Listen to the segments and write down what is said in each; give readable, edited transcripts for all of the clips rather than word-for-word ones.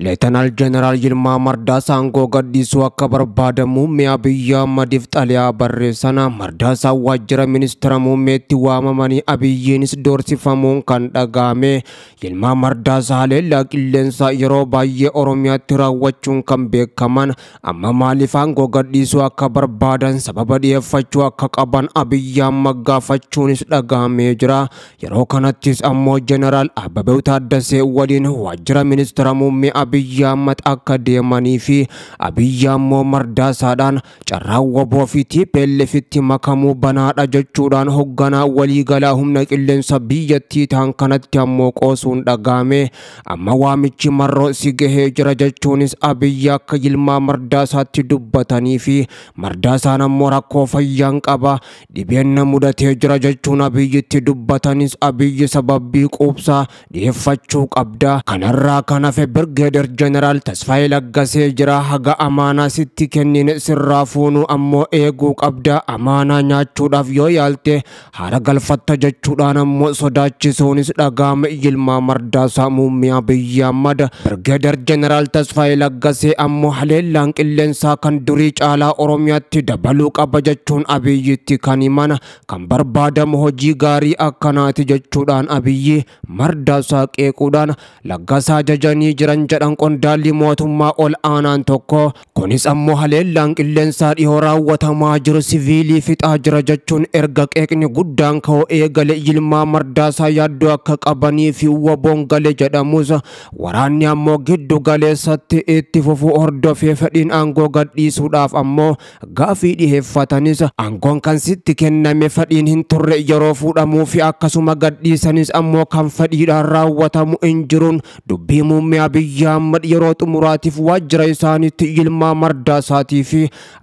Lieutenant General Yilmaa Mardaasaa aangoo gadhiisuu akka barbaadamu muummee Abiyyi Ahmadiif xalayaa barreessan. Mardaasaa waajjira ministeera muummeetti waamamanii Abiyyiinis doorsifamuun kan dhagahame. Yilmaa Mardaasaa haleellaa qilleensaa yeroo baay'ee Oromiyaatti raawwachuun kan beekaman, amma maaliif aangoo gadhiisuu akka barbaadan sababa dhiyeeffachuu akka qaban Abiyyi Ahmad gaafachuunis dhagahamee jira. Yeroo kanattis ammoo Jeneraal Ababaw Taaddasee waliin waajjira ministeera muummee Abiyyi Ahmad akka deemanii fi Abiyyi ammoo Mardaasaadhaan carraa waboo fi TPLFitti makamuu banaadha jechuudhaan hoogganaa waliigalaa humna qilleensa biyyattii ta'an kanatti ammoo qoosuun dhagahame. Amma waamichi marroo si gahee jira jechuunis Abiyyi akka Yilmaa Mardaasaatti dubbatanii fi Mardaasaan ammoo rakkoo fayyaan qaba, dhibeen na mudatee jira jechuun Abiyyitti dubbatanis Abiyyi sababii quubsaa dhiyeeffachuu qabda. Kanarraa kan hafe Brigadier General Tasfaayee Laggasee jira. Haga amaanaa sitti kennine sirraa fuunu ammoo eeguu qabda. Amaanaa nyaachuudhaaf yoo yaalte haara galfatta jechuudhaan ammoo sodaachisuunis dhagahame. Yilmaa Mardaasaa muummee Abiyyi Ahmad. Brigadier General Tasfaayee Laggasee ammoo haleellaan qilleensaa kan durii caalaa Oromiyaatti dabaluu qaba jechuun Abiyyitti kan himan, kan barbaadamu hojii gaarii akkanaati jechuudhaan Abiyyi Mardaasaa qeequudhaan Laggasaa jajanii jiran jedhan qondaalli mootummaa ol aanaan tokko. Kunis ammoo haleellaan qilleensaa dhihoo raawwatamaa jiru siviilii fixaa jira jechuun erga qeeqni guddaan ka'oo eegale. Yilmaa Mardaasaa yaaddoo akka qabanii fi waboon gale jedhamus waraanni ammoo giddu galeessatti itti fufuu hordofee fedhiin aangoo gadhiisuudhaaf ammoo gaafii dhiheeffatanis aangoon kan sitti kenname fedhiin hin turre yeroo fuudhamuu fi akkasuma gadhiisanis ammoo kan fedhiidhaan raawwatamu hin jiruun dubbii muummee Abiyyi Ahmad yeroo xumuraatiif waajjira isaaniitti Yilmaa Mardaasaatii fi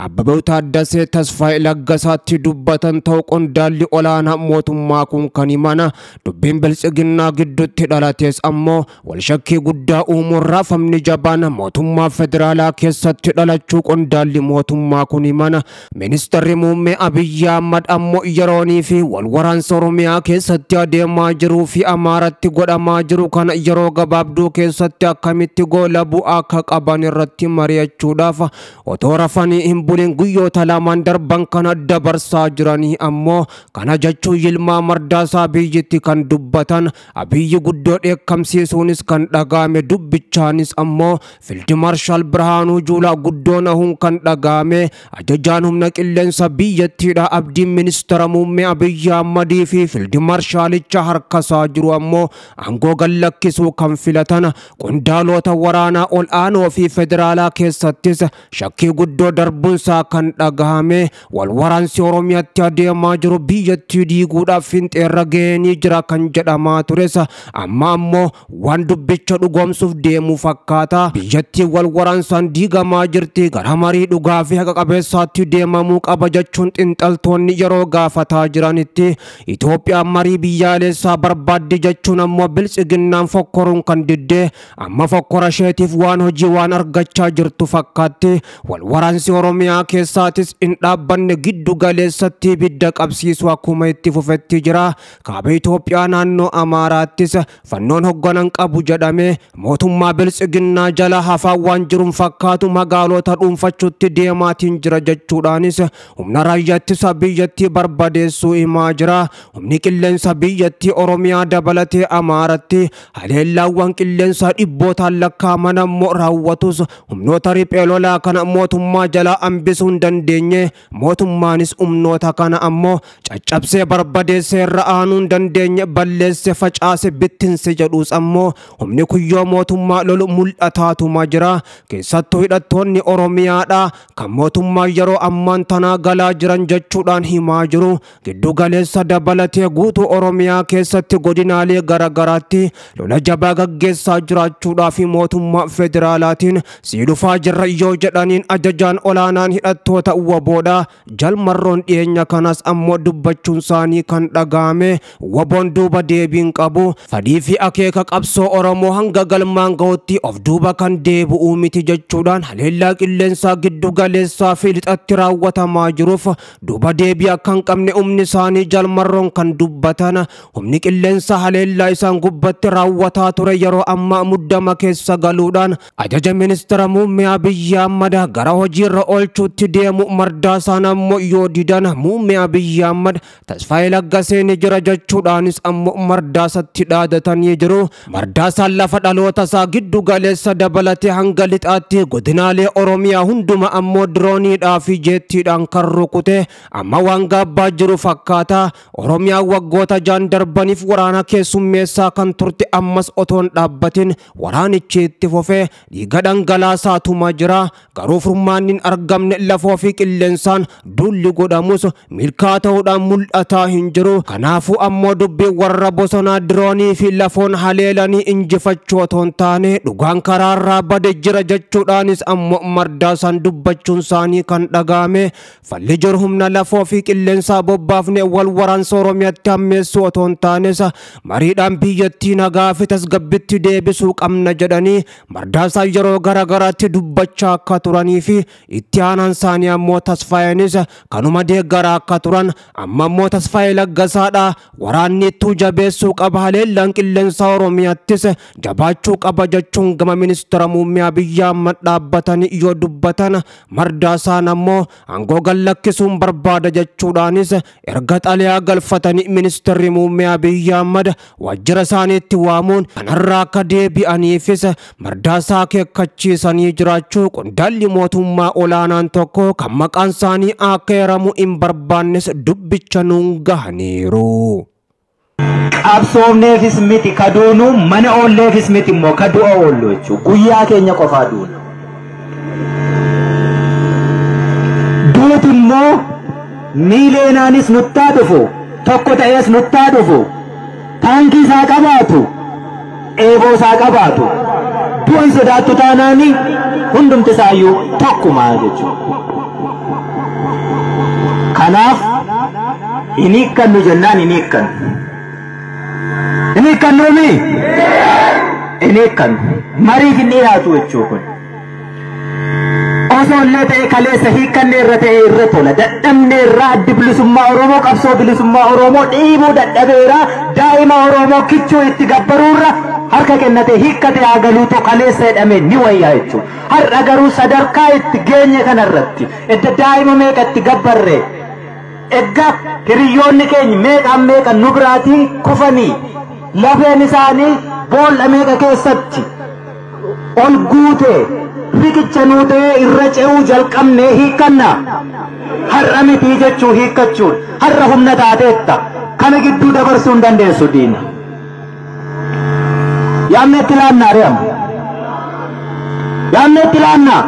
Ababaw Taaddasee Tasfaayee Laggasaatti dubbatan ta'uu qondaalli olaanaa mootummaa kun kan himan. Dubbiin biltsiginnaa gidduutti dhalates ammoo walshakkii guddaa uumuun raafamni jabaan mootummaa federaalaa keessatti dhalachuu qondaalli mootummaa kun himan. Ministeerri muummee Abiyyi Ahmad ammoo yeroonii fi walwaraansa Oromiyaa keessatti adeemaa jiruu fi Amaaratti godhamaa jiru kana yeroo gabaabduu keessatti akkamitti goola bu'aa akka qaban irratti mari'achuudhaaf otoo rafanii hin bulin guyyoota lamaan darban kana dabarsaa jiranii ammoo kana jechuun Yilmaa Mardaasaa Abiyyitti kan dubbatan. Abiyyi guddoo dheekkamsiisuunis kan dhagahame. Dubbichaanis ammoo Fiildi Maarshaal Birhaanuu Juulaa guddoo nahuun kan dhagahame. Ajajaan humna qilleensa biyyattiidha. Abdiin ministeera muummee Abiyyi Ahmadii fi Fiildi Maarshaalicha harkasaa jiru ammoo aangoo gallakkisuu kan filatan. Qondaalota waraanaa ol aanoo fi federaalaa keessattis shakkii guddoo darbuunsaa kan dhagahame. Walwaraansi Oromiyaatti adeemaa jiru biyyattii diiguudhaaf finxeerra ga'anii jira kan jedhamaa tures amma ammoo waan dubbicha dhugoomsuuf deemu fakkaata. Biyyattii walwaraansaan diigamaa jirti. Gara marii dhugaa fi haqa qabeessaatti deemamuu qaba jechuun xinxaltoonni yeroo gaafataa jiranitti Itoophiyaan marii biyyaalessaa barbaaddi jechuun ammoo biltsiginnaan fokkoruun kan diddee amma fokkora isheetiif waan hojii waan argachaa jirtu fakkaatti. Walwaraansi Oromiyaa keessaatis hin dhaabbanne giddu galeessatti ibidda qabsiisu akkuma itti fufetti jira. Kaaba Itoophiyaa naannoo Amaaraattis fannoon hoogganan qabu jedhame mootummaa biltsiginnaa jala hafaa waan jiruun fakkaatu magaalota dhuunfachuutti deemaatiin jira jechuudhaanis humna raayyaa ittisa biyyattii barbadeessuu himaa jira. Humni qilleensa biyyattii Oromiyaa dabalatee Amaaratti haleellaawwan qilleensaa dhibbootaan lakkaa'aman ammoo raawwatus humnoota riphee lolaa kana mootummaa jala hambisuu hin dandeenye. Mootummaanis humnoota kana ammoo caccabsee barbadeessee irra aanuu hin dandeenye, balleesse facaase bittinse jedhuus ammoo humni kuyyoo mootummaa lolu mul'ataatuma jira. Keessattuu hidhattoonni Oromiyaadha kan mootummaa yeroo ammaan tanaa galaa jiran jechuudhaan himaa jiru. Giddu galeessa dabalatee guutuu Oromiyaa keessatti godinaalee garagaraatti lola jabaa gaggeessaa jiraachuudhaaf mootummaa federaalaatiin sii dhufaa jirra yoo jedhaniin ajajaan olaanaan hidhattoota waboodha. Jalmarroon dhiyeenya kanas ammoo dubbachuun isaanii kan dhagahame. Waboon duuba deebiin qabu. Fedhii fi akeeka qabsoo Oromoo hanga galmaan gahutti of duuba kan deebi'uu miti jechuudhaan haleellaa qilleensaa giddu galeessaa fi lixatti raawwatamaa jiruuf duuba deebii akka hin qabne humni isaanii jalmarroon kan dubbatan. Humni qilleensaa haleellaa isaan gubbatti raawwataa ture yeroo ammaa muddama keessa keessa galuudhaan ajaja ministeera muummee Abiyyi Ahmad gara hojiirra oolchuutti deemu Mardaasaan ammoo yoo didan muummee Abiyyi Ahmad Tasfaayee Laggasee ni jira jechuudhaanis ammoo Mardaasatti dhaadatanii jiru. Mardaasaan lafa dhaloota isaa giddu galeessa dabalatee hanga lixaatti godinaalee Oromiyaa hunduma ammoo dirooniidhaa fi jeettiidhaan kan rukute amma waan gaabbaa jiru fakkaata. Oromiyaa waggoota jaan darbaniif waraana keessummeessaa kan turte ammas otoon dhaabbatin waraanichi itti fufee dhiiga dhangalaasaatuma jira. Garuu furmaanni argamne lafoo fi qilleensaan dulli godhamus milkaa ta'uudhaan mul'ataa hin jiru. Kanaafuu ammoo dubbii warra bosonaa diroonii fi lafoon haleelanii injifachuu otoon taane dhugaan karaarraa bade jira jechuudhaanis ammoo Mardaasaan dubbachuun isaanii kan dhagahame. Falli jiru humna lafoo fi qilleensaa bobbaafne wal waraansa Oromiyaatti hammeessuu otoon taanes mariidhaan biyyattii nagaa fi tasgabbiitti deebisuu qabna jedhanii Mardaasaan yeroo garagaraatti dubbachaa akka turanii fi itti aanaan isaanii ammoo Tasfaayeenis kanuma deeggaraa akka turan amma ammoo Tasfaayee Laggasaadha. Waraanni itti jabeessuu qaba, haleellaan qilleensaa Oromiyaattis jabaachuu qaba jechuun gama ministeera muummee Abiyyi Ahmad dhaabbatanii yoo dubbatan Mardaasaan ammoo aangoo gallakkisuun barbaada jechuudhaanis erga xalayaa galfatanii ministeerri muummee Abiyyi Ahmad waajjira isaaniitti waamuun kanarraa akka deebi'aniifis Mardaasaa akeekkachiisanii jiraachuu qondaalli mootummaa olaanaan tokko kan maqaan isaanii akka heeramu hin barbaannes dubbicha nuun gahaniiru. Qabsoofneefis miti kaduunu mana oolleefis miti immoo kadu'a oollu jechuudha. Guyyaa keenya qofaa duuna. Duuti immoo miileenaanis nuttaa dhufu, tokko ta'ees nuttaa dhufu, taankii isaa qabaatu, eeboo isaa qabaatu, du'an sodaattu taanaani hundumti isaayyuu tokkumaa jechuudha. Kanaaf hin hiikkannu jennaan hin hiikkannu. Hin hiikkannuumi? Hin hiikkannu. Mariif hin dhiyaatu jechuu kun. Osoo illee ta'e kaleessa hiikkanne irra ta'e irra tola. Dadhabne irraa addi bilisummaa Oromoo qabsoo bilisummaa Oromoo dhiibuu dadhabeera. Daa'ima Oromoo kichuu itti gabbaruurra harka kennate hiikkate hagaluutu kaleessa jedhame ni wayyaa jechuudha. Har'a garuu sadarkaa itti geenye kanarratti edda daa'ima meeqa itti gabbarre egga hiriyoonni keenya meeqaan meeqa nu biraatii kufanii lafeen isaanii boolla meeqa keessatti ol guute riqicha nuu ta'ee irra ce'uu jalqabnee hiikkanna. Har'a mitii jechuu hiikkachuun har'a humna taateetta kana gidduu dabarsuu hin dandeessu diina. Yaamne itti laannaa re'amu. Yaamne itti laannaa.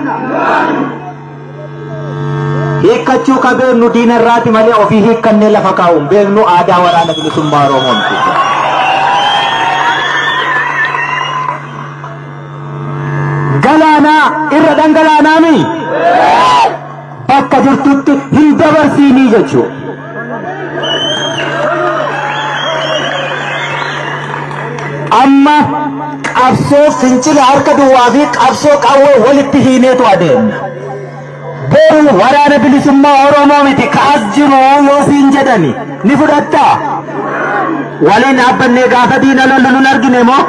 Hiikkachuu ka beeknu diina irraati malee ofii hiikkannee lafa kaa'uun beeknu aadaa waraana bilisummaa Oromoo miti. Galaanaa irra dhangalaanaami. Bakka jirtutti hin dabarsiinii jechuudha. Amma qabsoo fincila harka duwwaa fi qabsoo qawwee walitti hiineetu adeemna. Boru waraana bilisummaa Oromoo miti kaas jiru yoo siin jedhani ni fudhattaa? Waliin dhaabbannee gaafa diina lollu nun argine moo?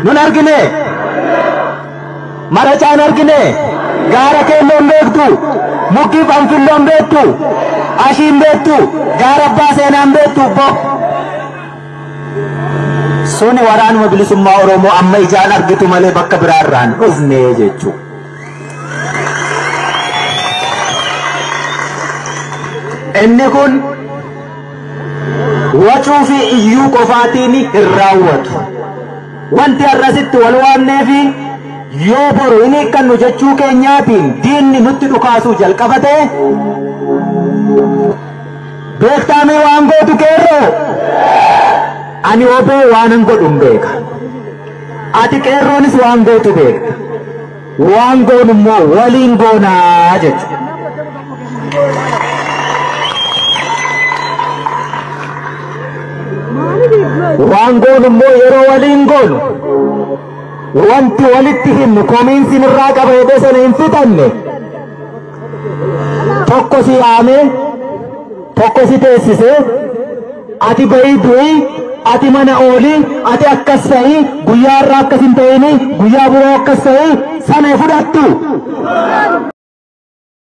Nun argine? Maracaan argine? Gaara keelloon beektu? Mukkii Fanfilloon beektu? Ashiin beektu? Gaara Abbaa Seenaan beektu? Suni waraanuma bilisummaa Oromoo amma ijaan argitu malee bakka biraarraan dhufne jechuudha. Inni kun wacuu fi iyyuu qofaatiin hin raawwatu. Wanti har'asitti wal waamnee fi yoo boru hin hiikkannu jechuu keenyaatiin diinni nutti dhukaasuu jalqabate beektaamee waan gootu qeerroo. Ani obee waanan godhun beeka. Ati qeerroonis waan gootu beekta. Waan goonu immoo waliin goonaa jechuudha. Waan goonu immoo yeroo waliin goonu wanti walitti himnu komiinsi irraa qaba jedhee sana hin fixanne tokko si yaamee tokko si teessisee ati bahii du'ii ati mana ooli ati akkas ta'i guyyaa irraa akkas hin ta'ini guyyaa biroo akkas ta'i sana fudhattu.